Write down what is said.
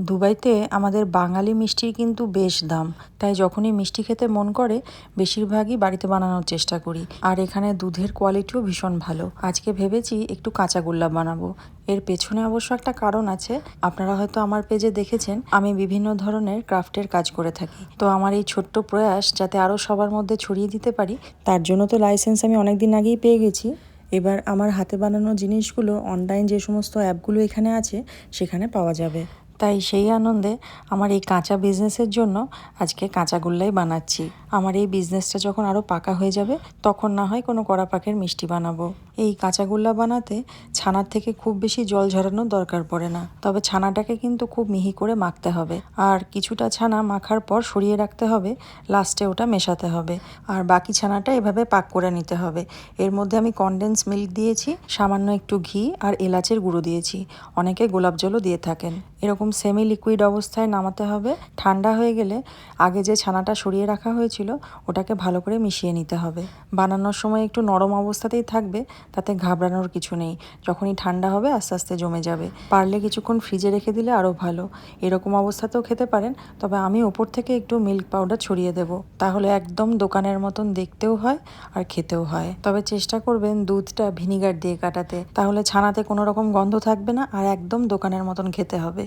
দুবাইতে আমাদের বাঙালি মিষ্টির কিন্তু বেশ দাম, তাই যখনই মিষ্টি খেতে মন করে বেশিরভাগই বাড়িতে বানানোর চেষ্টা করি। আর এখানে দুধের কোয়ালিটিও ভীষণ ভালো। আজকে ভেবেছি একটু কাঁচাগোল্লা বানাবো। এর পেছনে অবশ্য একটা কারণ আছে। আপনারা হয়তো আমার পেজে দেখেছেন আমি বিভিন্ন ধরনের ক্রাফটের কাজ করে থাকি। তো আমার এই ছোট্ট প্রয়াস যাতে আরও সবার মধ্যে ছড়িয়ে দিতে পারি, তার জন্য তো লাইসেন্স আমি অনেক দিন আগেই পেয়ে গেছি। এবার আমার হাতে বানানো জিনিসগুলো অনলাইন যে সমস্ত অ্যাপগুলো এখানে আছে সেখানে পাওয়া যাবে। তাই সেই আনন্দে আমার এই কাঁচা বিজনেসের জন্য আজকে কাঁচাগোল্লাই বানাচ্ছি। আমার এই বিজনেসটা যখন আরও পাকা হয়ে যাবে তখন না হয় কোনো কড়া পাকের মিষ্টি বানাবো। এই কাঁচাগোল্লা বানাতে ছানার থেকে খুব বেশি জল ঝরানোর দরকার পড়ে না, তবে ছানাটাকে কিন্তু খুব মিহি করে মাখতে হবে। আর কিছুটা ছানা মাখার পর সরিয়ে রাখতে হবে, লাস্টে ওটা মেশাতে হবে। আর বাকি ছানাটা এভাবে পাক করে নিতে হবে। এর মধ্যে আমি কনডেন্স মিল্ক দিয়েছি, সামান্য একটু ঘি আর এলাচের গুঁড়ো দিয়েছি। অনেকে গোলাপ জলও দিয়ে থাকেন। এরকম সেমি লিকুইড অবস্থায় নামাতে হবে। ঠান্ডা হয়ে গেলে আগে যে ছানাটা সরিয়ে রাখা হয়েছিল ওটাকে ভালো করে মিশিয়ে নিতে হবে। বানানোর সময় একটু নরম অবস্থাতেই থাকবে, তাতে ঘাবড়ানোর কিছু নেই। যখনই ঠান্ডা হবে আস্তে আস্তে জমে যাবে। পারলে কিছুক্ষণ ফ্রিজে রেখে দিলে আরও ভালো। এরকম অবস্থাতেও খেতে পারেন, তবে আমি ওপর থেকে একটু মিল্ক পাউডার ছড়িয়ে দেব। তাহলে একদম দোকানের মতন দেখতেও হয় আর খেতেও হয়। তবে চেষ্টা করবেন দুধটা ভিনিগার দিয়ে কাটাতে, তাহলে ছানাতে কোনো রকম গন্ধ থাকবে না আর একদম দোকানের মতন খেতে হবে।